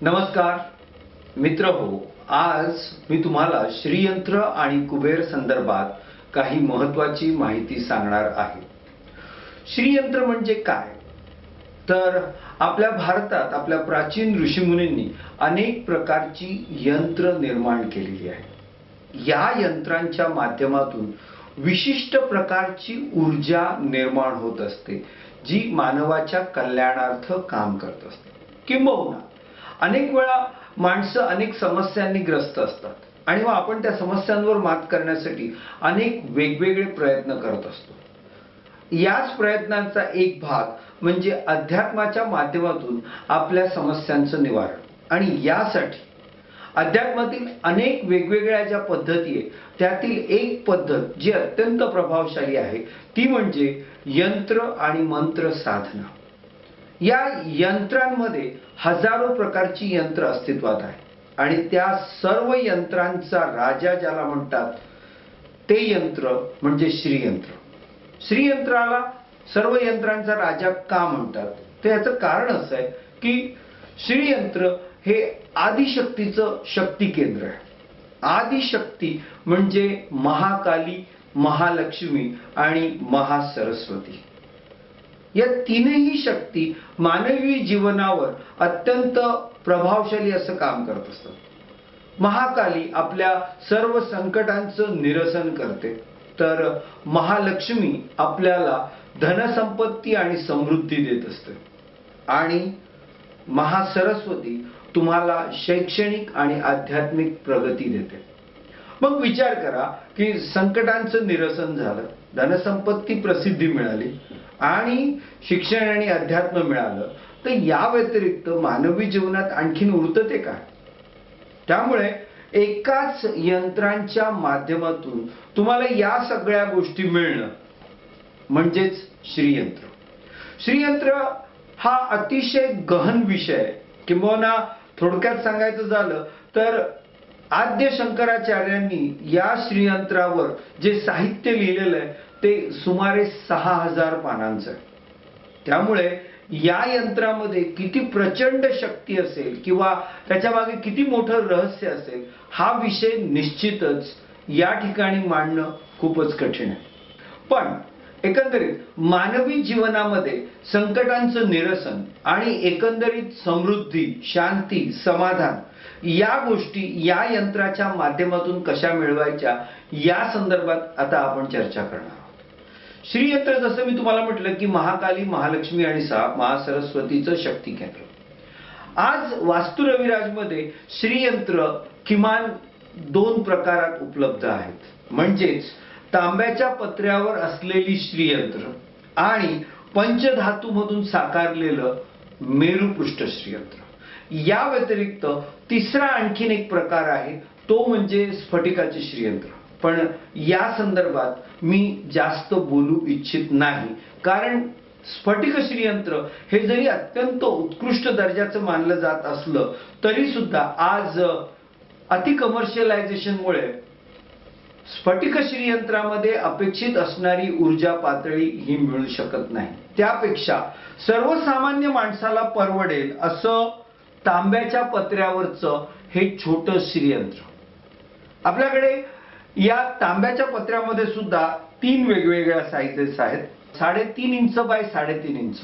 नमस्कार मित्रहो, आज मी तुम्हाला श्रीयंत्र आणि कुबेर संदर्भात काही महत्त्वाची माहिती सांगणार आहे। श्रीयंत्र म्हणजे काय? तर आपल्या भारतात आपल्या प्राचीन ऋषीमुनींनी अनेक प्रकारची यंत्र निर्माण केलेली आहेत। या यंत्रांच्या माध्यमातून विशिष्ट प्रकारची ऊर्जा निर्माण होत असते, जी मानवाच्या कल्याणार्थ काम करत असते। किंबहुना अनेक वेळा माणसं अनेक समस्यांनी ग्रस्त असतात आणि मग आपण त्या समस्यांवर मात करण्यासाठी अनेक वेगवेगळे प्रयत्न करत असतो। याच प्रयत्नांचा एक भाग म्हणजे अध्यात्माच्या माध्यमातून आपल्या समस्यांचं निवारण। आणि यासाठी अध्यात्मातील अनेक वेगवेगळ्या ज्या पद्धती आहेत, त्यातील एक पद्धत जी अत्यंत प्रभावशाली आहे ती म्हणजे यंत्र आणि मंत्र साधना। या यंत्रांमध्ये हजारो प्रकारची यंत्र अस्तित्वात आहेत आणि त्या सर्व यंत्रांचा राजा ज्याला म्हणतात ते यंत्र म्हणजे श्रीयंत्र। श्रीयंत्राला सर्व यंत्रांचा राजा का म्हणतात? तर याचं कारण असं आहे की श्रीयंत्र हे आदिशक्तीचं शक्ती केंद्र आहे। आदिशक्ती म्हणजे महाकाली, महालक्ष्मी आणि महासरस्वती। या तीनही शक्ती मानवी जीवनावर अत्यंत प्रभावशाली असं काम करत असतात। महाकाली आपल्या सर्व संकटांचं निरसन करते, तर महालक्ष्मी आपल्याला धनसंपत्ती आणि समृद्धी देत असते आणि महासरस्वती तुम्हाला शैक्षणिक आणि आध्यात्मिक प्रगती देते। मग विचार करा की संकटांचं निरसन झालं, धनसंपत्ती प्रसिद्धी मिळाली आणि शिक्षण आणि अध्यात्म मिळालं, तर या व्यतिरिक्त मानवी जीवनात आणखीन उरतं ते काय? त्यामुळे एकाच यंत्रांच्या माध्यमातून तुम्हाला या सगळ्या गोष्टी मिळणं म्हणजेच श्रीयंत्र। श्रीयंत्र हा अतिशय गहन विषय आहे। किंबहुना थोडक्यात सांगायचं झालं तर आद्य शंकराचार्यांनी या श्रीयंत्रावर जे साहित्य लिहिलेलं आहे ते सुमारे 6000 पानांचं आहे। त्यामुळे या यंत्रामध्ये किती प्रचंड शक्ती असेल किंवा त्याच्या मागे किती मोठं रहस्य असेल, हा विषय निश्चितच या ठिकाणी मांडणं खूपच कठीण आहे। पण एकंदरीत मानवी जीवनामध्ये संकटांचं निरसन आणि एकंदरीत समृद्धी, शांती, समाधान या गोष्टी या यंत्राच्या माध्यमातून कशा मिळवायच्या या संदर्भात आता आपण चर्चा करणार आहोत। श्रीयंत्र जसं मी तुम्हाला म्हटलं की महाकाली, महालक्ष्मी आणि महासरस्वतीचं शक्ती केंद्र। आज वास्तु रविराजमध्ये श्रीयंत्र किमान 2 प्रकारात उपलब्ध आहेत, म्हणजेच तांब्याच्या पत्र्यावर असलेली श्रीयंत्र आणि पंचधातूमधून साकारलेलं मेरुपृष्ठ श्रीयंत्र। या व्यतिरिक्त तिसरा आणखीन एक प्रकार आहे, तो म्हणजे स्फटिकाचे श्रीयंत्र। पण या संदर्भात मी जास्त बोलू इच्छित नाही, कारण स्फटिक श्रीयंत्र हे जरी अत्यंत उत्कृष्ट दर्जाचं मानलं जात असलं तरी सुद्धा आज अति कमर्शियलायझेशनमुळे स्फटिक श्रीयंत्रामध्ये अपेक्षित असणारी ऊर्जा पातळी ही मिळू शकत नाही। त्यापेक्षा सर्वसामान्य माणसाला परवडेल असं तांब्याच्या पत्र्यावरचं हे छोटं श्रीयंत्र। आपल्याकडे या तांब्याच्या पत्र्यामध्ये सुद्धा 3 वेगवेगळ्या साइजेस आहेत, 3.5 इंच बाय 3.5 इंच,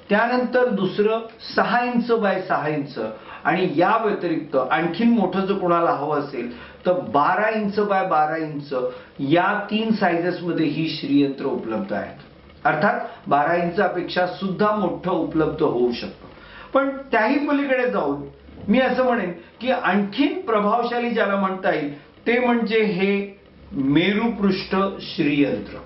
त्यानंतर दुसरं 6 इंच बाय 6 इंच आणि या व्यतिरिक्त आणखीन मोठं जर कोणाला हवं असेल तर 12 इंच बाय 12 इंच या 3 साइजेस मध्ये ही श्रीयंत्र उपलब्ध आहेत। अर्थात 12 इंचापेक्षा सुद्धा मोठं उपलब्ध होऊ शकतं। पण त्याही पलीकडे जाऊन मी असं म्हणेन की आणखीन प्रभावशाली ज्याला म्हणता येईल ते म्हणजे हे मेरुपृष्ठ श्रीयंत्र।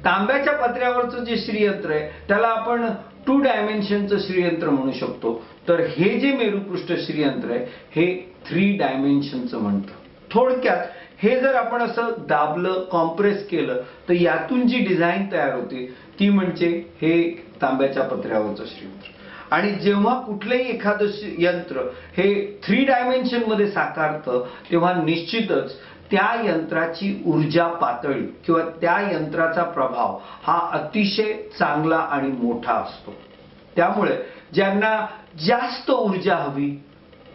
तांब्याच्या पत्र्यावरचं जे श्रीयंत्र आहे त्याला आपण 2 डायमेन्शनचं श्रीयंत्र म्हणू शकतो, तर हे जे मेरुपृष्ठ श्रीयंत्र आहे हे 3 डायमेन्शनचं म्हणतं। थोडक्यात हे जर आपण असं दाबलं, कॉम्प्रेस केलं तर यातून जी डिझाईन तयार होते ती म्हणजे हे तांब्याच्या पत्र्यावरचं श्रीयंत्र। आणि जेव्हा कुठलंही एखादं यंत्र हे 3 डायमेन्शन मध्ये साकारतं तेव्हा निश्चितच त्या यंत्राची ऊर्जा पातळी किंवा त्या यंत्राचा प्रभाव हा अतिशय चांगला आणि मोठा असतो। त्यामुळे ज्यांना जास्त ऊर्जा हवी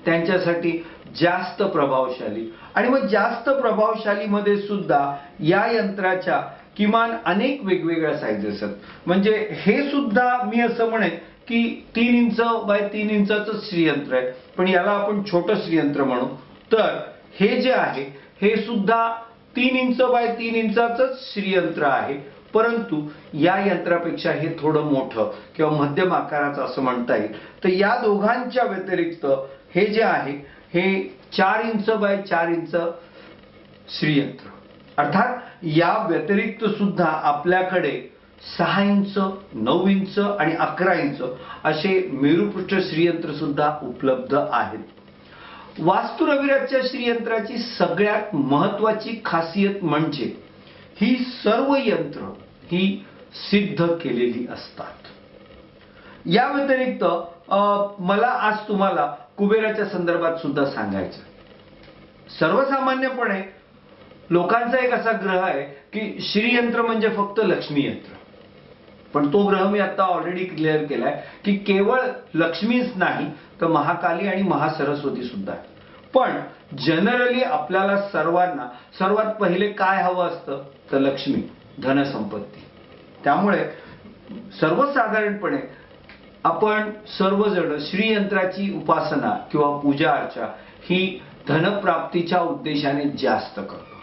त्यांच्यासाठी जास्त प्रभावशाली, आणि मग जास्त प्रभावशाली मध्ये सुद्धा या यंत्राच्या किमान अनेक वेगवेगळ्या साईजेस आहेत. म्हणजे हे सुद्धा मी असं म्हणेन की 3 इंच बाय 3 इंचाचं श्रीयंत्र आहे, पण याला आपण छोटं श्रीयंत्र म्हणू. तर हे जे आहे हे सुद्धा 3 इंच बाय 3 इंचाचं श्रीयंत्र आहे, परंतु या यंत्रापेक्षा हे थोडं मोठं किंवा मध्यम आकाराचं असं म्हणता येईल. तर या दोघांच्या व्यतिरिक्त हे जे आहे हे 4 इंच बाय 4 इंच श्रीयंत्र. अर्थात या व्यतिरिक्त सुद्धा आपल्याकडे 6 इंच, 9 इंच आणि 11 इंच असे मेरुपृष्ठ श्रीयंत्र सुद्धा उपलब्ध आहेत. वास्तुरविराजच्या श्रीयंत्राची सगळ्यात महत्वाची खासियत म्हणजे ही सर्व यंत्र ही सिद्ध केलेली असतात. या व्यतिरिक्त मला आज तुम्हाला कुबेराच्या संदर्भात सुद्धा सांगायचं. सर्वसामान्यपणे लोकांचा एक असा ग्रह आहे की श्रीयंत्र म्हणजे फक्त लक्ष्मी यंत्र, पण तो ग्रह मी आता ऑलरेडी क्लिअर केलाय की केवळ लक्ष्मीच नाही तर महाकाली आणि महासरस्वती सुद्धा आहे. पण जनरली आपल्याला सर्वांना सर्वात पहिले काय हवं असतं तर लक्ष्मी, धनसंपत्ती. त्यामुळे सर्वसाधारणपणे आपण सर्वजण श्रीयंत्राची उपासना किंवा पूजा अर्चा ही धनप्राप्तीच्या उद्देशाने जास्त करतो.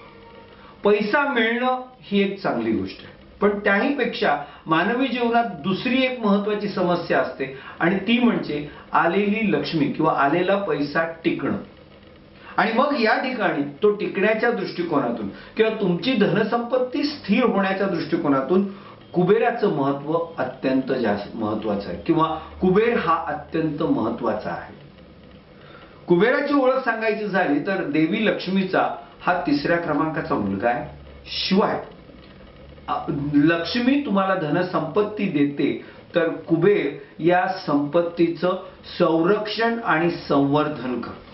पैसा मिळणं ही एक चांगली गोष्ट आहे, पण त्याही पेक्षा मानवी जीवनात दुसरी एक महत्वाची समस्या असते आणि ती म्हणजे आलेली लक्ष्मी किंवा आलेला पैसा टिकणं. आणि मग या ठिकाणी तो टिकण्याच्या दृष्टिकोनातून किंवा तुमची धनसंपत्ती स्थिर होण्याच्या दृष्टिकोनातून कुबेराचं महत्व अत्यंत जास्त महत्वाचं आहे किंवा कुबेर हा अत्यंत महत्वाचा आहे. कुबेराची ओळख सांगायची झाली तर देवी लक्ष्मीचा हा 3ऱ्या क्रमांकाचा मुलगा आहे. शिवाय लक्ष्मी तुम्हाला धनसंपत्ती देते तर कुबेर या संपत्तीचं संरक्षण आणि संवर्धन करतो.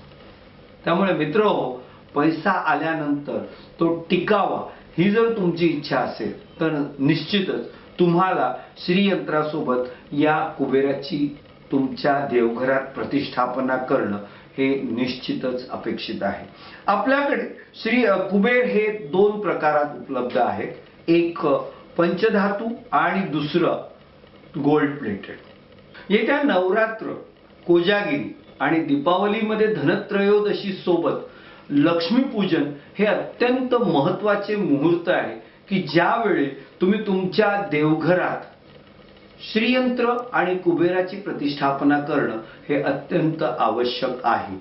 त्यामुळे मित्रहो, पैसा आल्यानंतर तो टिकावा ही जर तुमची इच्छा असेल तर निश्चितच तुम्हाला श्रीयंत्रासोबत या कुबेराची तुमच्या देवघरात प्रतिष्ठापना करणं हे निश्चितच अपेक्षित आहे. आपल्याकडे कुबेर हे 2 प्रकारात उपलब्ध आहेत. एक पंचधातू आणि दुसरं गोल्ड प्लेटेड. येत्या नवरात्र, कोजागिरी आणि दीपावलीमध्ये धनत्रयोदशी सोबत लक्ष्मीपूजन हे अत्यंत महत्वाचे मुहूर्त आहे की ज्यावेळी तुम्ही तुमच्या देवघरात श्रीयंत्र आणि कुबेराची प्रतिष्ठापना करणं हे अत्यंत आवश्यक आहे.